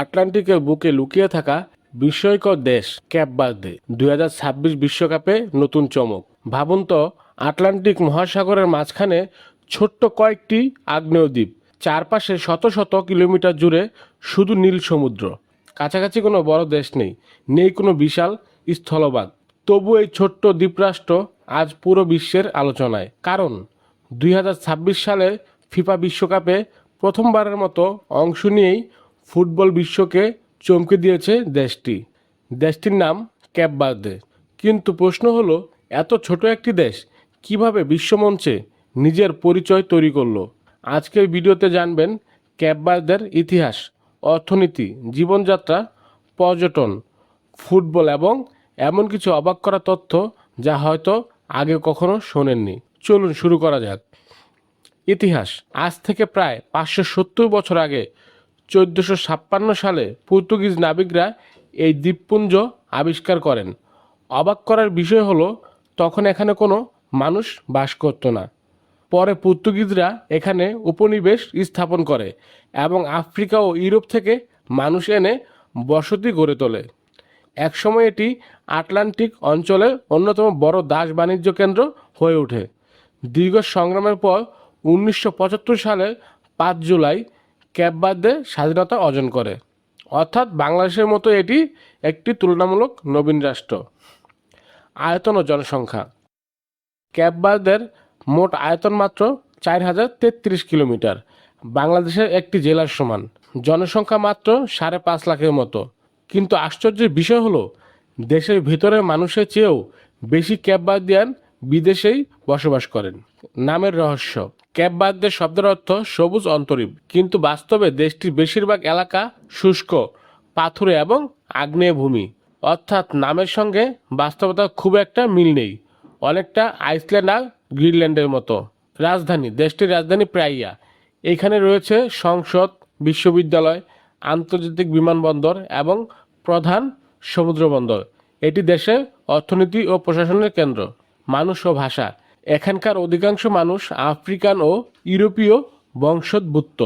আটলান্টিকের বুকে লুকিয়ে থাকা বিস্ময়কর দেশ ক্যাপ ভার্দে 2026 বিশ্বকাপে নতুন চমক। ভাবুন তো, আটলান্টিক মহাসাগরের মাঝখানে ছোট্ট কয়েকটি আগ্নেয়দ্বীপ, চারপাশে শত শত কিলোমিটার জুড়ে শুধু নীল সমুদ্র। কাছাকাছি কোনো বড় দেশ নেই, নেই কোনো বিশাল স্থলভাগ। তবু এই ছোট্ট দ্বীপরাষ্ট্র আজ পুরো বিশ্বের আলোচনায়। কারণ 2026 সালে ফিফা বিশ্বকাপে প্রথমবারের মতো অংশ নিয়েই ফুটবল বিশ্বকে চমকে দিয়েছে দেশটির নাম ক্যাপ ভার্দে। কিন্তু প্রশ্ন হলো, এত ছোট একটি দেশ কিভাবে বিশ্বমঞ্চে নিজের পরিচয় তৈরি করলো? আজকের ভিডিওতে জানবেন ক্যাপ ভার্দের ইতিহাস, অর্থনীতি, জীবনযাত্রা, পর্যটন, ফুটবল এবং এমন কিছু অবাক করা তথ্য যা হয়তো আগে কখনো শোনেননি। চলুন শুরু করা যাক। ইতিহাস। আজ থেকে প্রায় 570 বছর আগে 1456 সালে পর্তুগিজ নাবিকরা এই দ্বীপপুঞ্জ আবিষ্কার করেন। অবাক করার বিষয় হলো, তখন এখানে কোনো মানুষ বাস করত না। পরে পর্তুগিজরা এখানে উপনিবেশ স্থাপন করে এবং আফ্রিকা ও ইউরোপ থেকে মানুষ এনে বসতি গড়ে তোলে। একসময় এটি আটলান্টিক অঞ্চলের অন্যতম বড় দাস বাণিজ্য কেন্দ্র হয়ে ওঠে। দীর্ঘ সংগ্রামের পর 1975 সালের 5 জুলাই ক্যাপ ভার্দে স্বাধীনতা অর্জন করে। অর্থাৎ বাংলাদেশের মতো এটি একটি তুলনামূলক নবীন রাষ্ট্র। আয়তন ও জনসংখ্যা। ক্যাপ ভার্দের মোট আয়তন মাত্র 4033 কিলোমিটার, বাংলাদেশের একটি জেলার সমান। জনসংখ্যা মাত্র 5.5 লাখের মতো। কিন্তু আশ্চর্যের বিষয় হলো, দেশের ভিতরের মানুষের চেয়েও বেশি ক্যাপ ভার্দিয়ান বিদেশেই বসবাস করেন। নামের রহস্য। ক্যাপ ভার্দে শব্দের অর্থ সবুজ অন্তরীপ, কিন্তু বাস্তবে দেশটির বেশিরভাগ এলাকা শুষ্ক, পাথুরে এবং আগ্নেয় ভূমি। অর্থাৎ নামের সঙ্গে বাস্তবতার খুব একটা মিল নেই, অনেকটা আইসল্যান্ড আর গ্রিনল্যান্ডের মতো। রাজধানী। দেশটির রাজধানী প্রাইয়া। এখানে রয়েছে সংসদ, বিশ্ববিদ্যালয়, আন্তর্জাতিক বিমানবন্দর এবং প্রধান সমুদ্র বন্দর। এটি দেশের অর্থনীতি ও প্রশাসনের কেন্দ্র। মানুষ ও ভাষা। এখানকার অধিকাংশ মানুষ আফ্রিকান ও ইউরোপীয় বংশোদ্ভূত।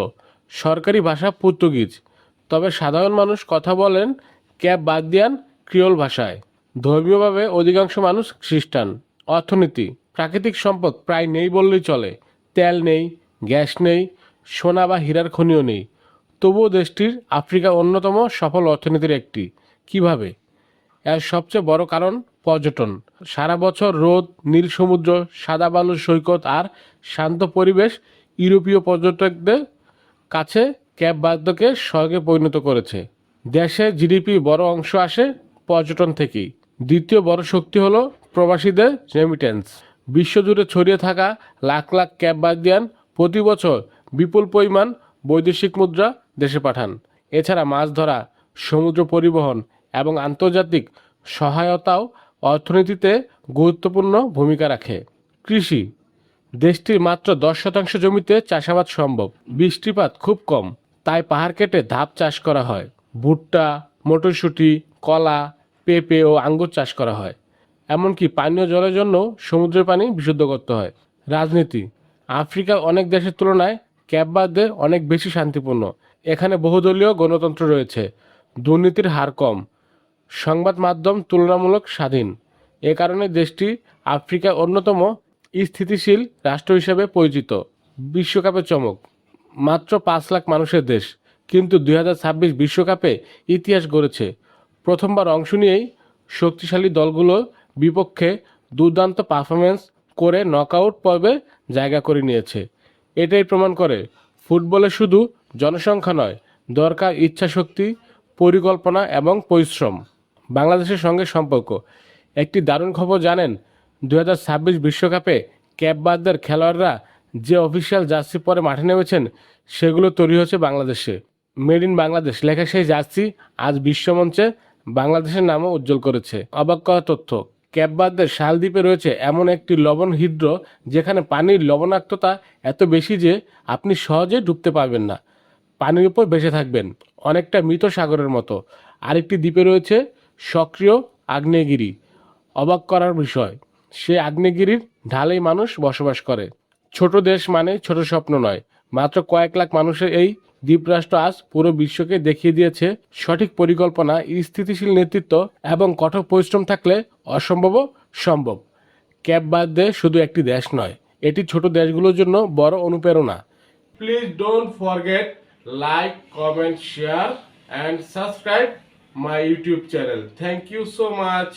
সরকারি ভাষা পর্তুগিজ, তবে সাধারণ মানুষ কথা বলেন ক্যাপ ভার্দিয়ান ক্রিওল ভাষায়। ধর্মীয়ভাবে অধিকাংশ মানুষ খ্রিস্টান। অর্থনীতি। প্রাকৃতিক সম্পদ প্রায় নেই বললেই চলে। তেল নেই, গ্যাস নেই, সোনা বা হীরার খনিও নেই। তবুও দেশটির আফ্রিকার অন্যতম সফল অর্থনীতির একটি। কিভাবে? এর সবচেয়ে বড় কারণ পর্যটন। সারা বছর রোদ, নীল সমুদ্র, সাদা বালুর সৈকত আর শান্ত পরিবেশ ইউরোপীয় পর্যটকদের কাছে ক্যাপ ভার্দেকে স্বর্গে পরিণত করেছে। দেশের জিডিপি বড় অংশ আসে পর্যটন থেকেই। দ্বিতীয় বড় শক্তি হলো প্রবাসীদের রেমিটেন্স। বিশ্বজুড়ে ছড়িয়ে থাকা লাখ লাখ ক্যাপ ভার্দিয়ান প্রতি বছর বিপুল পরিমাণ বৈদেশিক মুদ্রা দেশে পাঠান। এছাড়া মাছ ধরা, সমুদ্র পরিবহন এবং আন্তর্জাতিক সহায়তাও অর্থনীতিতে গুরুত্বপূর্ণ ভূমিকা রাখে। কৃষি। দেশটির মাত্র 10% জমিতে চাষাবাদ সম্ভব। বৃষ্টিপাত খুব কম, তাই পাহাড় কেটে ধাপ চাষ করা হয়। ভুট্টা, মটরশুঁটি, কলা, পেঁপে ও আঙ্গুর চাষ করা হয়। এমনকি পানীয় জলের জন্য সমুদ্রের পানি বিশুদ্ধ করতে হয়। রাজনীতি। আফ্রিকার অনেক দেশের তুলনায় ক্যাপ ভার্দে অনেক বেশি শান্তিপূর্ণ। এখানে বহুদলীয় গণতন্ত্র রয়েছে, দুর্নীতির হার কম, সংবাদ মাধ্যম তুলনামূলক স্বাধীন। এ কারণে দেশটি আফ্রিকার অন্যতম স্থিতিশীল রাষ্ট্র হিসেবে পরিচিত। বিশ্বকাপের চমক। মাত্র 5 লাখ মানুষের দেশ, কিন্তু 2026 বিশ্বকাপে ইতিহাস গড়েছে। প্রথমবার অংশ নিয়েই শক্তিশালী দলগুলোর বিপক্ষে দুর্দান্ত পারফরমেন্স করে নকআউট পর্বে জায়গা করে নিয়েছে। এটাই প্রমাণ করে ফুটবলে শুধু জনসংখ্যা নয়, দরকার ইচ্ছাশক্তি, পরিকল্পনা এবং পরিশ্রম। বাংলাদেশের সঙ্গে সম্পর্ক। একটি দারুণ খবর জানেন? 2026 বিশ্বকাপে ক্যাপ ভার্দের খেলোয়াড়রা যে অফিসিয়াল জার্সি পরে মাঠে নেমেছেন, সেগুলো তৈরি হচ্ছে বাংলাদেশে। মেড ইন বাংলাদেশ লেখা সেই জার্সি আজ বিশ্বমঞ্চে বাংলাদেশের নামও উজ্জ্বল করেছে। অবাক করা তথ্য। ক্যাপ ভার্দের শাল দ্বীপে রয়েছে এমন একটি লবণ হ্রদ, যেখানে পানির লবণাক্ততা এত বেশি যে আপনি সহজে ডুবতে পারবেন না, পানির উপর ভেসে থাকবেন, অনেকটা মৃত সাগরের মতো। আরেকটি দ্বীপে রয়েছে সক্রিয় আগ্নেয়গিরি। অবাক করার বিষয়, সে আগ্নেয়গিরির ঢালেই মানুষ বসবাস করে। ছোট দেশ মানে ছোট স্বপ্ন নয়, মাত্র কয়েক লাখ মানুষের এই দ্বীপরাষ্ট্র আজ পুরো বিশ্বকে দেখিয়ে দিয়েছে সঠিক পরিকল্পনা, স্থিতিশীল নেতৃত্ব এবং কঠোর পরিশ্রম থাকলে অসম্ভবও সম্ভব। ক্যাপ বার্দে শুধু একটি দেশ নয়, এটি ছোট দেশগুলোর জন্য বড় অনুপ্রেরণা। Please don't forget like, comment, share and subscribe my YouTube channel. Thank you so much.